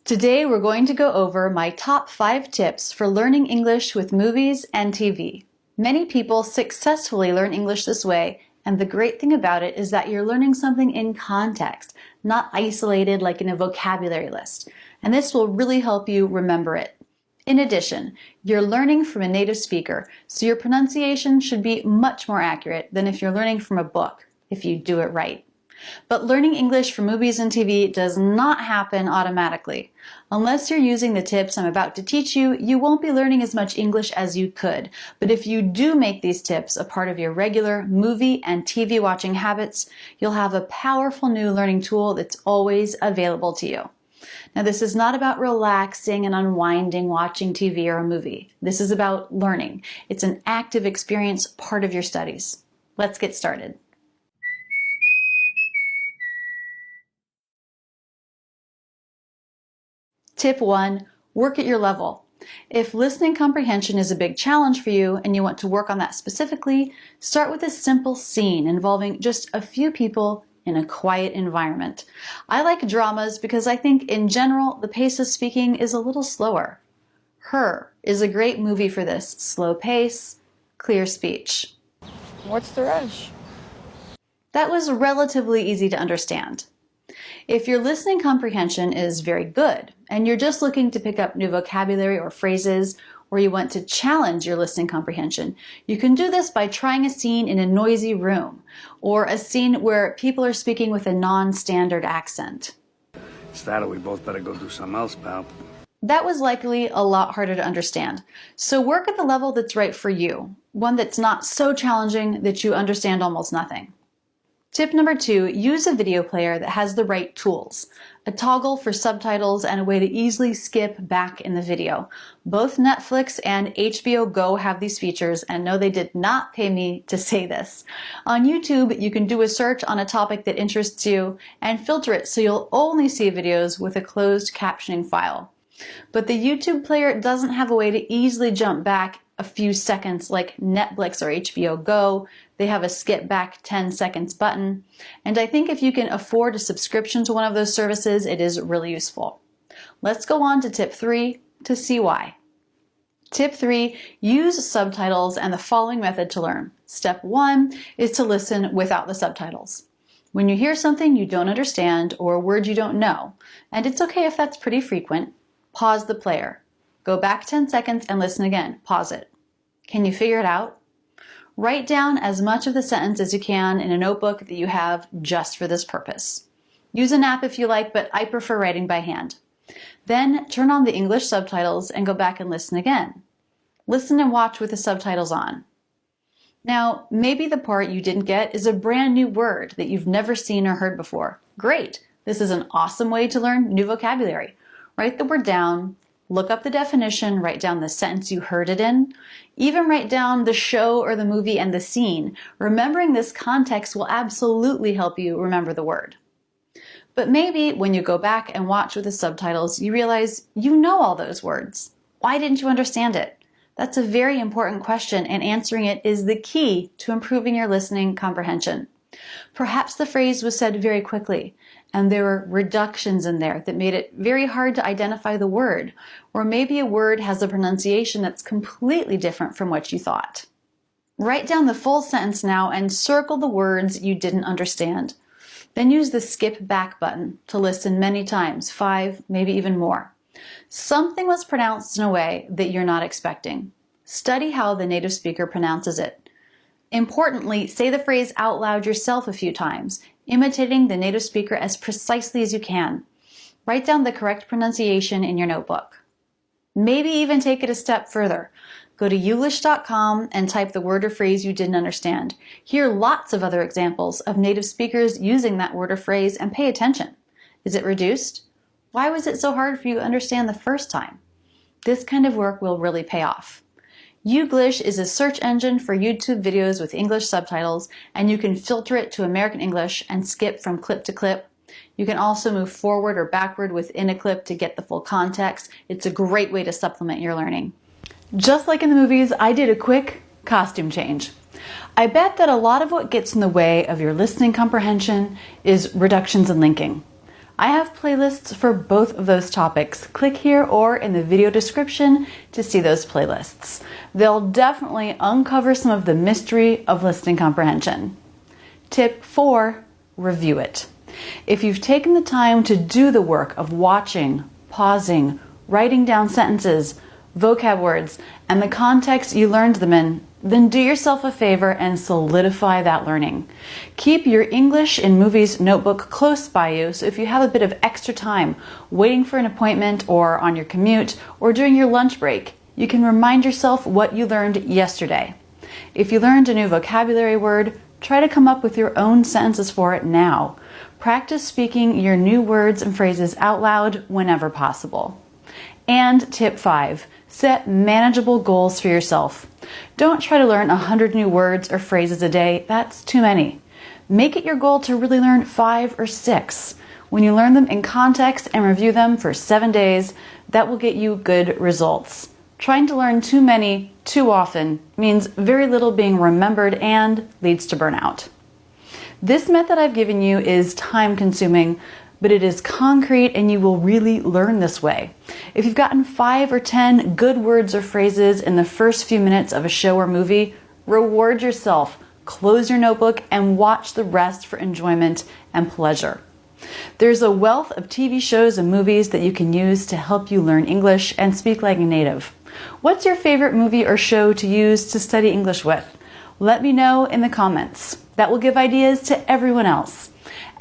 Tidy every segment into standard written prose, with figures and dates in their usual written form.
Today we're going to go over my top 5 tips for learning English with movies and TV. Many people successfully learn English this way, and the great thing about it is that you're learning something in context, not isolated like in a vocabulary list. And this will really help you remember it. In addition, you're learning from a native speaker, so your pronunciation should be much more accurate than if you're learning from a book, if you do it right. But learning English from movies and TV does not happen automatically. Unless you're using the tips I'm about to teach you, you won't be learning as much English as you could. But if you do make these tips a part of your regular movie and TV watching habits, you'll have a powerful new learning tool that's always available to you. Now, this is not about relaxing and unwinding watching TV or a movie. This is about learning. It's an active experience, part of your studies. Let's get started. Tip 1, work at your level. If listening comprehension is a big challenge for you and you want to work on that specifically, start with a simple scene involving just a few people in a quiet environment. I like dramas because I think in general the pace of speaking is a little slower. Her is a great movie for this. Slow pace, clear speech. What's the rush? That was relatively easy to understand. If your listening comprehension is very good and you're just looking to pick up new vocabulary or phrases, or you want to challenge your listening comprehension, you can do this by trying a scene in a noisy room or a scene where people are speaking with a non-standard accent. It's that or we both better go do something else, pal. That was likely a lot harder to understand. So work at the level that's right for you, one that's not so challenging that you understand almost nothing. Tip number 2, use a video player that has the right tools. A toggle for subtitles and a way to easily skip back in the video. Both Netflix and HBO Go have these features, and no, they did not pay me to say this. On YouTube, you can do a search on a topic that interests you and filter it so you'll only see videos with a closed captioning file. But the YouTube player doesn't have a way to easily jump back a few seconds like Netflix or HBO Go. They have a skip back 10 seconds button. And I think if you can afford a subscription to one of those services, it is really useful. Let's go on to tip 3 to see why. Tip 3, use subtitles and the following method to learn. Step 1 is to listen without the subtitles. When you hear something you don't understand or a word you don't know, and it's okay if that's pretty frequent, pause the player. Go back 10 seconds and listen again. Pause it. Can you figure it out? Write down as much of the sentence as you can in a notebook that you have just for this purpose. Use an app if you like, but I prefer writing by hand. Then turn on the English subtitles and go back and listen again. Listen and watch with the subtitles on. Now, maybe the part you didn't get is a brand new word that you've never seen or heard before. Great! This is an awesome way to learn new vocabulary. Write the word down. Look up the definition, write down the sentence you heard it in. Even write down the show or the movie and the scene. Remembering this context will absolutely help you remember the word. But maybe when you go back and watch with the subtitles, you realize you know all those words. Why didn't you understand it? That's a very important question, and answering it is the key to improving your listening comprehension. Perhaps the phrase was said very quickly, and there were reductions in there that made it very hard to identify the word, or maybe a word has a pronunciation that's completely different from what you thought. Write down the full sentence now and circle the words you didn't understand. Then use the skip back button to listen many times, 5, maybe even more. Something was pronounced in a way that you're not expecting. Study how the native speaker pronounces it. Importantly, say the phrase out loud yourself a few times, imitating the native speaker as precisely as you can. Write down the correct pronunciation in your notebook. Maybe even take it a step further. Go to youlish.com and type the word or phrase you didn't understand. Hear lots of other examples of native speakers using that word or phrase and pay attention. Is it reduced? Why was it so hard for you to understand the first time? This kind of work will really pay off. YouGlish is a search engine for YouTube videos with English subtitles, and you can filter it to American English and skip from clip to clip. You can also move forward or backward within a clip to get the full context. It's a great way to supplement your learning. Just like in the movies, I did a quick costume change. I bet that a lot of what gets in the way of your listening comprehension is reductions and linking. I have playlists for both of those topics. Click here or in the video description to see those playlists. They'll definitely uncover some of the mystery of listening comprehension. Tip 4, review it. If you've taken the time to do the work of watching, pausing, writing down sentences, vocab words, and the context you learned them in, then do yourself a favor and solidify that learning. Keep your English in Movies notebook close by you, so if you have a bit of extra time waiting for an appointment or on your commute or during your lunch break, you can remind yourself what you learned yesterday. If you learned a new vocabulary word, try to come up with your own sentences for it now. Practice speaking your new words and phrases out loud whenever possible. And tip 5, set manageable goals for yourself. Don't try to learn 100 new words or phrases a day. That's too many. Make it your goal to really learn 5 or 6. When you learn them in context and review them for 7 days, that will get you good results. Trying to learn too many too often means very little being remembered and leads to burnout. This method I've given you is time consuming, but it is concrete and you will really learn this way. If you've gotten 5 or 10 good words or phrases in the first few minutes of a show or movie, reward yourself, close your notebook, and watch the rest for enjoyment and pleasure. There's a wealth of TV shows and movies that you can use to help you learn English and speak like a native. What's your favorite movie or show to use to study English with? Let me know in the comments. That will give ideas to everyone else.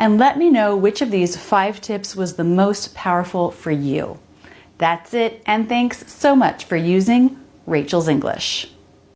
And let me know which of these 5 tips was the most powerful for you. That's it, and thanks so much for using Rachel's English.